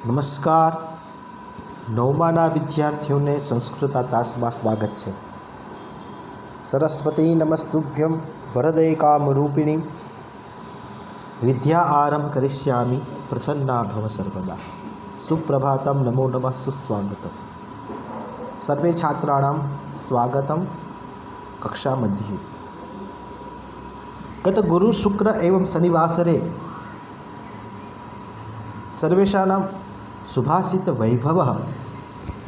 નમસ્કાર. નવમાના વિદ્યાર્થીઓને સંસ્કૃત તાસમાં સ્વાગત છે. સરસ્વતી નમસ્તુભ્યમ વરદે કામરૂપિણી વિદ્યા આરંભ કરિષ્યામિ પ્રસન્ના ભવ સર્વદા. સુપ્રભાતમ નમો નમઃ સુસ્વાગતમ. સર્વે છાત્રાણામ સ્વાગતમ કક્ષા મધ્યે. ગત ગુરુ શુક્ર એવં શનિવાસરે સર્વેષાણાં સુભાષિત વૈભવः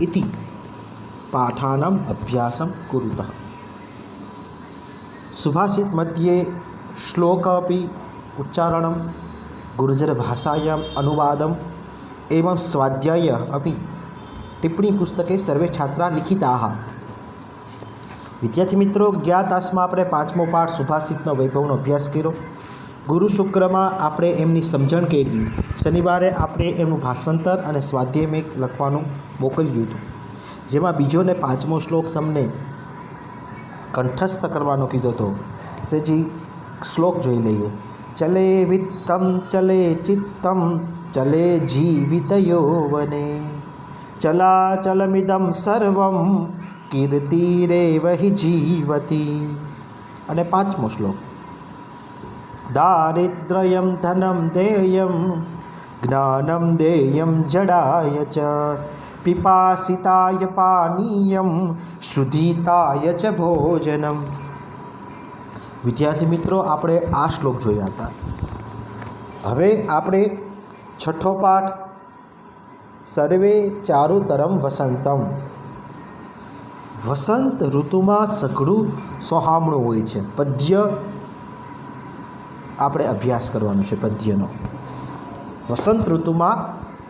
इति पाठानाम् अभ्यासं कुरुतः. सुभाषित मध्ये श्लोक अपि उच्चारणं गुर्जरभाषायाम् अनुवादम् एवं स्वाध्याय अपि टिप्पणी पुस्तके सर्वे छात्रा लिखिताः. विद्यार्थी मित्रों, ગયા તાસમાં આપણે પાંચમો પાઠ સુભાષિતનો વૈભવનો અભ્યાસ કર્યો. ગુરુ શુક્રમાં આપણે એમની સમજણ કરી. શનિવારે આપણે એમનું ભાષાંતર અને સ્વાધ્યાય મેં લખવાનું મોકલ્યું હતું, જેમાં બીજો ને પાંચમો શ્લોક તમને કંઠસ્થ કરવાનો કીધો હતો. સેજી શ્લોક જોઈ લઈએ. ચલે વિત્તમ ચલે ચિત્તમ ચલે જીવિત યૌવને ચલાચલમિદમ સર્વમ કીર્તિરેવ હિ જીવતી. અને પાંચમો શ્લોક. દારિદ્ર્યમ ધનમ દેયમ જ્ઞાનમ દેયમ જડાય ચ પિપાસિતાય પાનીયમ શુદ્ધિતાય ચ ભોજનમ. વિદ્યાર્થી મિત્રો, આપણે આ શ્લોક જોયા હતા. હવે આપણે છઠ્ઠો પાઠ સર્વે ચારુતરમ વસંતમ. વસંત ઋતુમાં સઘળું સોહામણું હોય છે. પદ્ય આપણે અભ્યાસ કરવાનો છે. પદ્યનો વસંત ઋતુમાં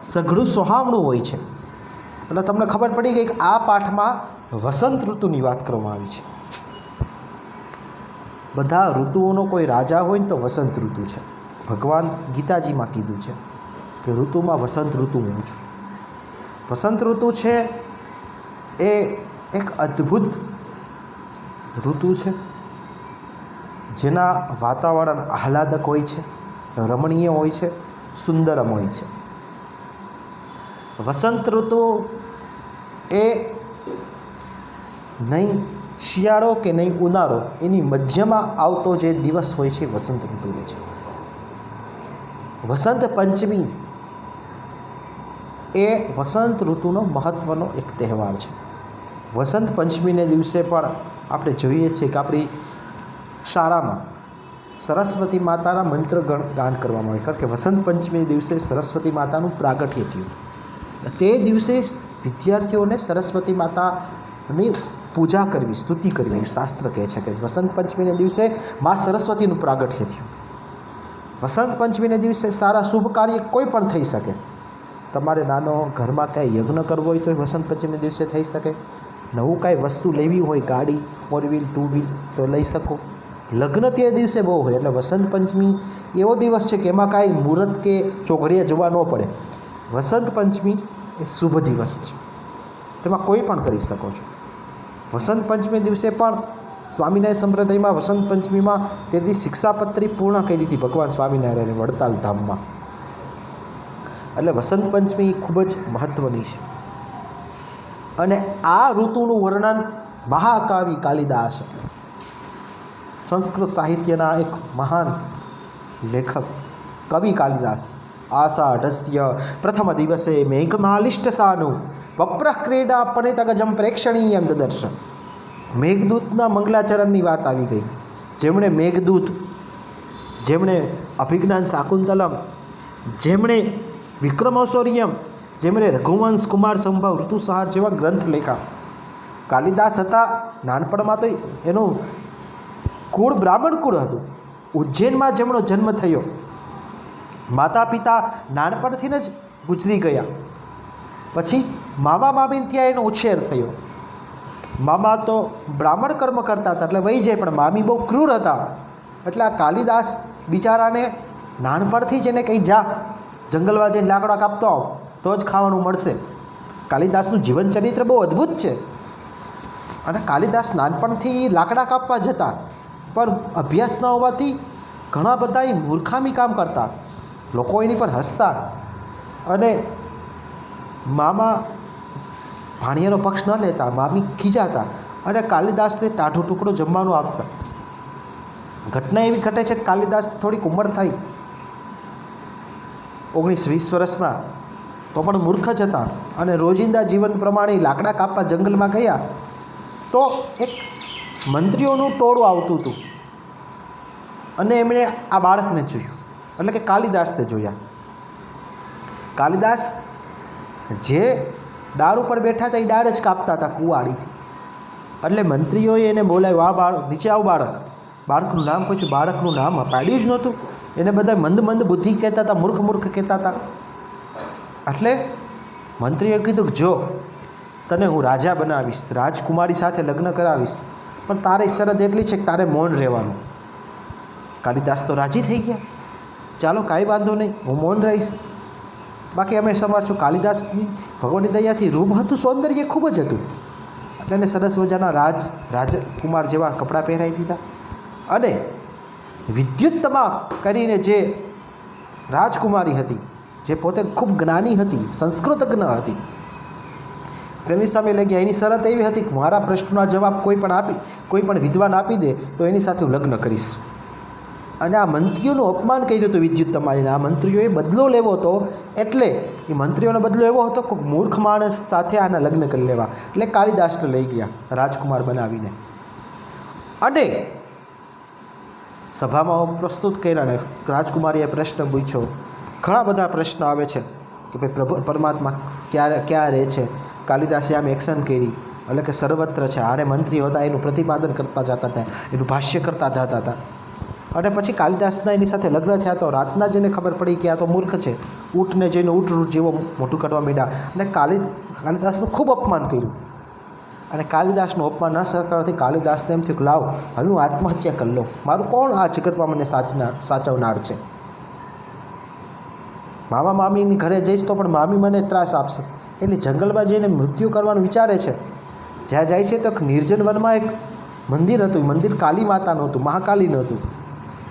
સઘળું સોહામણું હોય છે. એટલે તમને ખબર પડી ગઈ કે આ પાઠમાં વસંત ઋતુની વાત કરવામાં આવી છે. બધા ઋતુઓનો કોઈ રાજા હોય ને તો વસંત ઋતુ છે. ભગવાન ગીતાજીમાં કીધું છે કે ઋતુમાં વસંત ઋતુ હું છું. વસંત ઋતુ છે એ એક અદ્ભુત ઋતુ છે, જેના વાતાવરણ આહલાદક હોય છે, રમણીય હોય છે, સુંદરમ હોય છે. વસંત ઋતુ એ નહીં શિયાળો કે નહીં ઉનાળો, એની મધ્યમાં આવતો જે દિવસ હોય છે વસંત ઋતુ હોય છે. વસંત પંચમી એ વસંત ઋતુનો મહત્ત્વનો એક તહેવાર છે. વસંત પંચમીને દિવસે પણ આપણે જોઈએ છીએ કે આપણી શાળામાં સરસ્વતી માતાના મંત્ર ગાન કરવામાં આવે, કારણ કે વસંત પંચમી દિવસે સરસ્વતી માતાનું પ્રાગટ્ય થયું. તે દિવસે વિદ્યાર્થીઓને સરસ્વતી માતાની પૂજા કરવી, સ્તુતિ કરવી શાસ્ત્ર કહે છે કે વસંત પંચમીને દિવસે મા સરસ્વતીનું પ્રાગટ્ય થયું. વસંત પંચમીને દિવસે સારા શુભ કાર્ય કોઈ પણ થઈ શકે. તમારે નાનો ઘરમાં કાંઈ યજ્ઞ કરવો હોય તો વસંત પંચમીને દિવસે થઈ શકે. નવું કાંઈ વસ્તુ લેવી હોય, ગાડી 4 વ્હીલ 2 વ્હીલ, તો લઈ શકો. લગ્ન તે દિવસે બહુ હોય, એટલે વસંત પંચમી એવો દિવસ છે કે એમાં કાંઈ મુહૂર્ત કે ચોઘડિયા જોવા ન પડે. વસંત પંચમી એ શુભ દિવસ છે, તેમાં કોઈ પણ કરી શકો છો. વસંત પંચમી દિવસે પણ સ્વામિનારાયણ સંપ્રદાયમાં વસંત પંચમીમાં તેથી શિક્ષાપત્રી પૂર્ણ કરી હતી ભગવાન સ્વામિનારાયણે વડતાલ ધામમાં. એટલે વસંત પંચમી ખૂબ જ મહત્ત્વની છે. અને આ ઋતુનું વર્ણન મહાકવિ કાલિદાસ, સંસ્કૃત સાહિત્યના એક મહાન લેખક કવિ કાલિદાસ, આષાઢસ્ય પ્રથમ દિવસે મેઘમાલિષ્ટ સાનું વપ્રઃ ક્રીડા પણિતગજમ પ્રેક્ષણીયમ દદર્શ. મેઘદૂતના મંગલાચરણની વાત આવી ગઈ. જેમણે મેઘદૂત, જેમણે અભિજ્ઞાન શાકુંતલમ, જેમણે વિક્રમોસૌર્યમ, જેમણે રઘુવંશ કુમાર સંભવ ઋતુસંહાર જેવા ગ્રંથ લેખા. કાલિદાસ હતા, નાનપણમાં તો એનું કુળ બ્રાહ્મણ કુળ હતું. ઉજ્જૈનમાં જેમનો જન્મ થયો, માતા પિતા નાનપણથી જ ગુજરી ગયા. પછી મામા મામીને ત્યાં એનો ઉછેર થયો. મામા તો બ્રાહ્મણ કર્મ કરતા હતા એટલે વહી જાય, પણ મામી બહુ ક્રૂર હતા. એટલે આ કાલિદાસ બિચારાને નાનપણથી જ એને કંઈ જા જંગલમાં જઈને લાકડા કાપતો આવ તો જ ખાવાનું મળશે. કાલિદાસનું જીવન ચરિત્ર બહુ અદ્ભુત છે. અને કાલિદાસ નાનપણથી લાકડા કાપવા જતા, પણ અભ્યાસ ન હોવાથી ઘણા બધા મૂર્ખામી કામ કરતા. લોકો એની પર હસતા અને મામા ભાણિયાનો પક્ષ ન લેતા, મામી ખીજાતા અને કાલિદાસને ટાઢો ટુકડો જમવાનું આપતા. ઘટના એવી ઘટે છે કે કાલિદાસ થોડીક ઉંમર થઈ 19-20 વર્ષના, તો પણ મૂર્ખ જ હતા અને રોજિંદા જીવન પ્રમાણે લાકડા કાપવા જંગલમાં ગયા તો એક મંત્રીઓનું ટોળું આવતું હતું અને એમણે આ બાળકને જોયું, એટલે કે કાલિદાસને જોયા. કાલિદાસ જે ડાળ ઉપર બેઠા હતા એ ડાળ જ કાપતા હતા કુવાડીથી. એટલે મંત્રીઓએ એને બોલાવ્યું, આ બાળક નીચે આવ. બાળકનું નામ પૂછ્યું, બાળકનું નામ પાડ્યું જ નહોતું. એને બધા મંદ બુદ્ધિ કહેતા હતા, મૂર્ખ કહેતા હતા. એટલે મંત્રીએ કીધું કે જો તને હું રાજા બનાવીશ, રાજકુમારી સાથે લગ્ન કરાવીશ, પણ તારી શરત એટલી છે કે તારે મૌન રહેવાનું. કાલિદાસ તો રાજી થઈ ગયા, ચાલો કાંઈ વાંધો નહીં, હું મૌન રહીશ. બાકી અમે સમજશું કાલિદાસની ભગવાનની દયાથી રૂપ હતું, સૌંદર્ય ખૂબ જ હતું. એટલે એને સરસ મજાના રાજકુમાર જેવા કપડાં પહેરાવી દીધા અને વિદ્યુત્તમા કરીને જે રાજકુમારી હતી, જે પોતે ખૂબ જ્ઞાની હતી, સંસ્કૃતજ્ઞ હતી, તેની સામે લઈ ગયા. એની શરત એવી હતી કે મારા પ્રશ્નના જવાબ કોઈ પણ વિદ્વાન આપી દે તો એની સાથે હું લગ્ન કરીશ. અને આ મંત્રીઓનું અપમાન કર્યું હતું વિદ્યુત્તમાને. આ મંત્રીઓએ બદલો લેવો હતો, એટલે એ મંત્રીઓનો બદલો એવો હતો કે મૂર્ખ માણસ સાથે આના લગ્ન કરી લેવા. એટલે કાલિદાસને લઈ ગયા રાજકુમાર બનાવીને અને સભામાં પ્રસ્તુત કર્યા. ને રાજકુમારીએ પ્રશ્ન પૂછ્યો. ઘણા બધા પ્રશ્નો આવે છે કે ભાઈ પરમાત્મા ક્યાં રહે છે. કાલિદાસે આમ એક્શન કરી, એટલે કે સર્વત્ર છે. આને મંત્રીઓ હતા એનું પ્રતિપાદન કરતા જતા હતા, એનું ભાષ્ય કરતા જતા હતા. અને પછી કાલિદાસના એની સાથે લગ્ન થયા તો રાતના જ એને ખબર પડી કે આ તો મૂર્ખ છે. ઊંટને જોઈને ઊંટ જેવો મોટું કરવા માંડ્યા અને કાલિદાસનું ખૂબ અપમાન કર્યું. અને કાલિદાસનું અપમાન ન કરવાથી કાલિદાસને એમ થયું કે લાવ હવે હું આત્મહત્યા કરી લઉં, મારું કોણ આ જગતમાં મને સાચવનાર છે. મામા મામીની ઘરે જઈશ તો પણ મામી મને ત્રાસ આપશે, એટલે જંગલમાં જઈને મૃત્યુ કરવાનું વિચારે છે. જ્યાં જાય છે તો એક નિર્જન વનમાં એક મંદિર હતું. મંદિર કાલી માતાનું હતું, મહાકાલીનું હતું.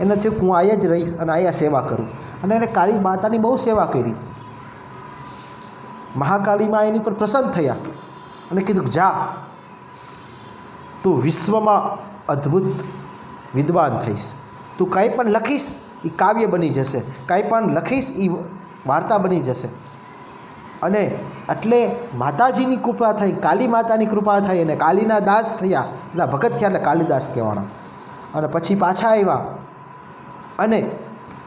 એને થયું હું અહીંયા જ રહીશ અને અહીંયા સેવા કરું. અને એને કાળી માતાની બહુ સેવા કરી. મહાકાલીમાં એની પર પ્રસન્ન થયા અને કીધું જા, તું વિશ્વમાં અદ્ભુત વિદ્વાન થઈશ. તું કાંઈ પણ લખીશ એ કાવ્ય બની જશે, કાંઈ પણ લખીશ એ વાર્તા બની જશે. અને એટલે માતાજીની કૃપા થઈ, કાલી માતાની કૃપા થઈ અને કાલીના દાસ થયા, એના ભગત થયા, એટલે કાલિદાસ કહેવાના. અને પછી પાછા આવ્યા અને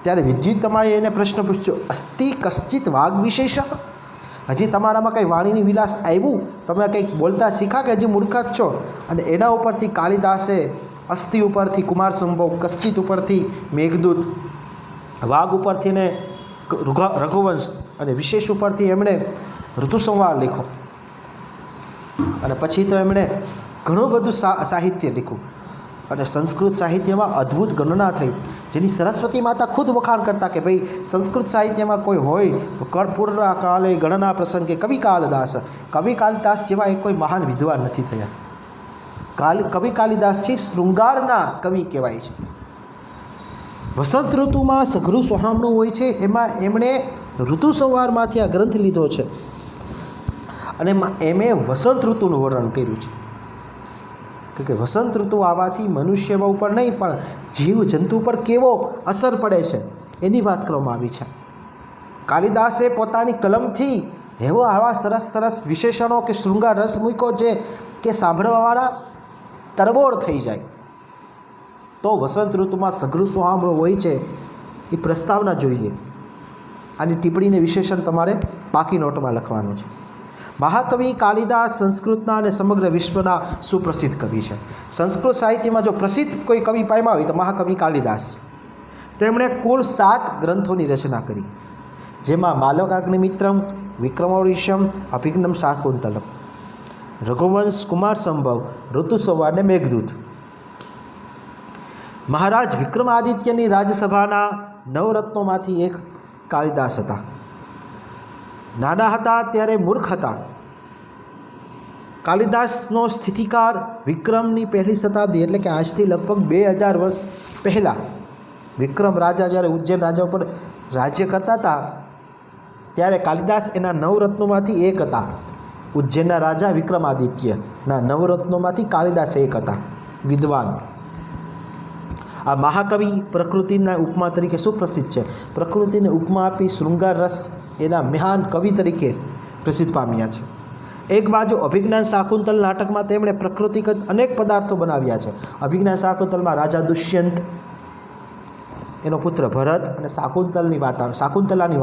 ત્યારે વિદ્યુત્તમાએ એને પ્રશ્ન પૂછ્યો, અસ્તિ કશ્ચિત વાગ વિશેષ? હજી તમારામાં કંઈ વાણીની વિલાસ આવ્યું? તમે કંઈક બોલતા શીખા કે હજી મૂર્ખ જ છો? અને એના ઉપરથી કાલિદાસે અસ્થિ ઉપરથી કુમાર સંભવ, કશ્ચિત ઉપરથી મેઘદૂત, વાઘ ઉપરથી ને રઘુવંશ અને વિશેષ ઉપરથી એમણે ઋતુસંહાર લખ્યો. અને પછી તો એમણે ઘણું બધું સાહિત્ય લખ્યું. અને સંસ્કૃત સાહિત્યમાં અદ્ભુત ગણના થઈ, જેની સરસ્વતી માતા ખુદ વખાણ કરતા કે ભાઈ સંસ્કૃત સાહિત્યમાં કોઈ હોય તો કર્પૂરના કાલે ગણના પ્રસંગે કવિ કાલિદાસ જેવા એક કોઈ મહાન વિદ્વાન નથી થયા. કવિ કાલિદાસ છે શૃંગારના કવિ કહેવાય છે. વસંત ઋતુમાં સઘરું સોહામણું હોય છે, એમાં એમણે ઋતુસંહારમાંથી આ ગ્રંથ લીધો છે અને એમણે વસંત ઋતુનું વર્ણન કર્યું છે કે વસંત ઋતુ આવવાથી મનુષ્ય ઉપર નહીં પણ જીવ જંતુ પર કેવો અસર પડે છે એની વાત કરવામાં આવી છે. કાલિદાસે પોતાની કલમથી આવા સરસ વિશેષણો કે શૃંગાર રસ મૂક્યો છે કે સાંભળવાવાળા તરબોળ થઈ જાય. તો વસંત ઋતુમાં સઘરું સોહામણું હોય છે એ પ્રસ્તાવના જોઈએ. આની ટિપ્પણીને વિશેષણ તમારે પાકી નોટમાં લખવાનું છે. મહાકવિ કાલિદાસ સંસ્કૃતના અને સમગ્ર વિશ્વના સુપ્રસિદ્ધ કવિ છે. સંસ્કૃત સાહિત્યમાં જો પ્રસિદ્ધ કોઈ કવિ પામ્યા હોય તો મહાકવિ કાલિદાસ. તેમણે કુલ 7 ગ્રંથોની રચના કરી, જેમાં માલકાગ્નિમિત્રમ, વિક્રમોર્વશિયમ, અભિજ્ઞમ શાકુંતલમ, રઘુવંશ, કુમાર સંભવ, ઋતુસંહાર અને મેઘદૂત. મહારાજ વિક્રમાદિત્યની રાજસભાના નવરત્નોમાંથી એક કાલિદાસ હતા. નાના હતા ત્યારે મૂર્ખ હતા. કાલિદાસનો સ્થિતિકાર વિક્રમની પહેલી શતાબ્દી એટલે કે આજથી લગભગ 2000 વર્ષ પહેલાં વિક્રમ રાજા જ્યારે ઉજ્જૈન રાજા ઉપર રાજ્ય કરતા હતા ત્યારે કાલિદાસ એના નવરત્નોમાંથી એક હતા. ઉજ્જૈનના રાજા વિક્રમાદિત્યના નવરત્નોમાંથી કાલિદાસ એક હતા, વિદ્વાન. આ મહાકવિ પ્રકૃતિના ઉપમા તરીકે સુપ્રસિદ્ધ છે. પ્રકૃતિને ઉપમા આપી શૃંગાર રસ એના મહાન કવિ તરીકે પ્રસિદ્ધ પામ્યા છે. એક બાજુ અભિજ્ઞાન શાકુંતલ નાટકમાં તેમણે પ્રકૃતિગત અનેક પદાર્થો બનાવ્યા છે. અભિજ્ઞાન શાકુંતલમાં રાજા દુષ્યંત, એનો પુત્ર ભરત અને શાકુંતલાની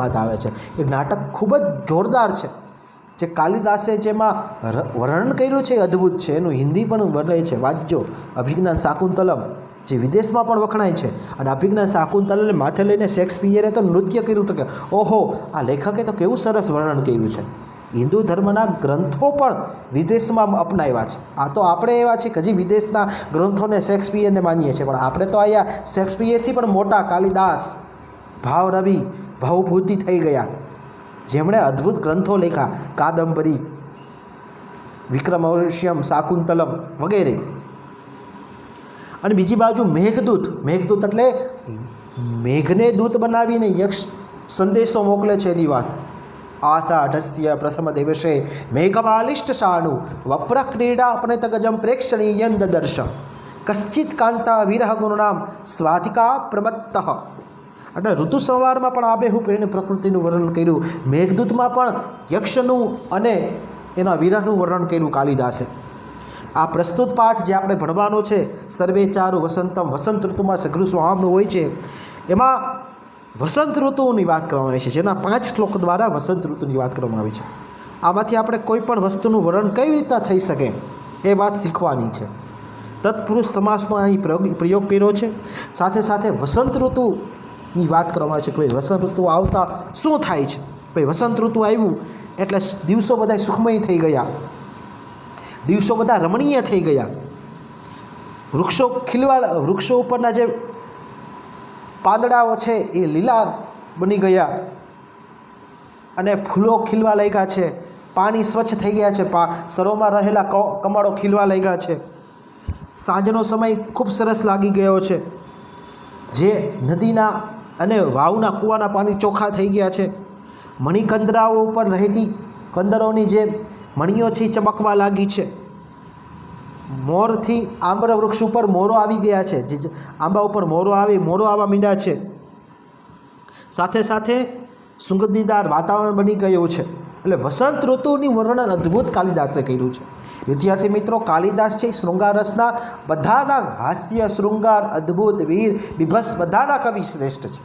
વાત આવે છે. એ નાટક ખૂબ જ જોરદાર છે. જે કાલિદાસે જેમાં વર્ણન કર્યું છે એ અદ્ભુત છે. એનું હિન્દી પણ બને છે, વાંચજો. અભિજ્ઞાન શાકુંતલમ જે વિદેશમાં પણ વખણાય છે. અને અભિજ્ઞાન શાકુંતલને માથે લઈને શેક્સપિયરે તો નૃત્ય કર્યું હતું કે ઓહો, આ લેખકે તો કેવું સરસ વર્ણન કર્યું છે. હિન્દુ ધર્મના ગ્રંથો પણ વિદેશમાં અપનાવ્યા છે. આ તો આપણે એવા છે કે હજી વિદેશના ગ્રંથોને શેક્સપિયરને માનીએ છીએ, પણ આપણે તો અહીંયા શેક્સપિયરથી પણ મોટા કાલિદાસ, ભાવરવિ, ભાવભૂતિ થઈ ગયા, જેમણે અદ્ભુત ગ્રંથો લખ્યા, કાદંબરી, વિક્રમોર્વશિયમ, શાકુંતલમ વગેરે. અને બીજી બાજુ મેઘદૂત એટલે મેઘને દૂત બનાવીને યક્ષ સંદેશો મોકલે છે એની વાત. આષાઢસ્ય પ્રથમ દિવસે મેઘમાલિષ્ટ શાણુ વપ્ર ક્રીડા અપનેતગજમ પ્રેક્ષણીયં દદર્શ કશ્ચિત કાંતા વિરહ ગુણનામ સ્વાધિકા પ્રમત્તઃ. એટલે ઋતુ સંવારમાં પણ આબેહૂબ એને પ્રકૃતિનું વર્ણન કર્યું. મેઘદૂતમાં પણ યક્ષનું અને એના વિરહનું વર્ણન કર્યું કાલિદાસે. આ પ્રસ્તુત પાઠ જે આપણે ભણવાનો છે, સર્વે ચારુ વસંતમ, વસંત ઋતુમાં સઘળું સુહાવનું હોય છે, એમાં વસંત ઋતુની વાત કરવામાં આવી છે, જેના 5 શ્લોક દ્વારા વસંત ઋતુની વાત કરવામાં આવી છે. આમાંથી આપણે કોઈ પણ વસ્તુનું વર્ણન કઈ રીતના થઈ શકે એ વાત શીખવાની છે. તત્પુરુષ સમાસનો અહીં પ્રયોગ કર્યો છે. સાથે સાથે વસંત ઋતુની વાત કરવામાં આવે છે કે ભાઈ વસંત ઋતુ આવતા શું થાય છે. ભાઈ વસંત ઋતુ આવ્યું એટલે દિવસો બધા સુખમય થઈ ગયા, દિવસો બધા રમણીય થઈ ગયા, વૃક્ષો ઉપરના જે પાંદડાઓ છે એ લીલા બની ગયા અને ફૂલો ખીલવા લાગ્યા છે, પાણી સ્વચ્છ થઈ ગયા છે, સરોમાં રહેલા કમળો ખીલવા લાગ્યા છે, સાંજનો સમય ખૂબ સરસ લાગી ગયો છે, જે નદીના અને વાવના કૂવાના પાણી ચોખ્ખા થઈ ગયા છે, મણિકંદરાઓ ઉપર રહેતી કંદરોની જે મણીઓ છે એ ચમકવા લાગી છે, મોરથી આંબર વૃક્ષ ઉપર મોરો આવી ગયા છે, જે આંબા ઉપર મોરો આવવા માંડ્યા છે. સાથે સાથે સુગંધીદાર વાતાવરણ બની ગયું છે. એટલે વસંત ઋતુની વર્ણન અદ્ભુત કાલિદાસે કર્યું છે. વિદ્યાર્થી મિત્રો, કાલિદાસ છે શૃંગાર રસના બધાના હાસ્ય, શૃંગાર, અદ્ભુત, વીર, બીભત્સ બધાના કવિ શ્રેષ્ઠ છે.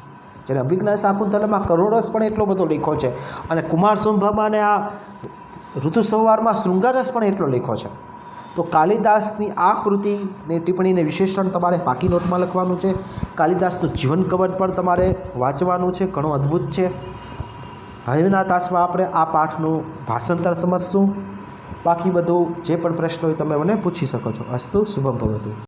જેને અભિજ્ઞાન શાકુંતલમાં કરુણરસ પણ એટલો બધો લખ્યો છે, અને કુમાર સંભવમાં અને આ ઋતુ સંવારમાં શૃંગાર રસ પણ એટલો લખ્યો છે. તો કાલિદાસની આ કૃતિની ટિપ્પણીને વિશેષણ તમારે પાકી નોટમાં લખવાનું છે. કાલિદાસનું જીવન કવચ પણ તમારે વાંચવાનું છે, ઘણું અદ્ભુત છે. હવેના તાસમાં આપણે આ પાઠનું ભાષાંતર સમજશું. બાકી બધું જે પણ પ્રશ્ન હોય તમે મને પૂછી શકો છો. અસ્તુ શુભમ ભવતુ.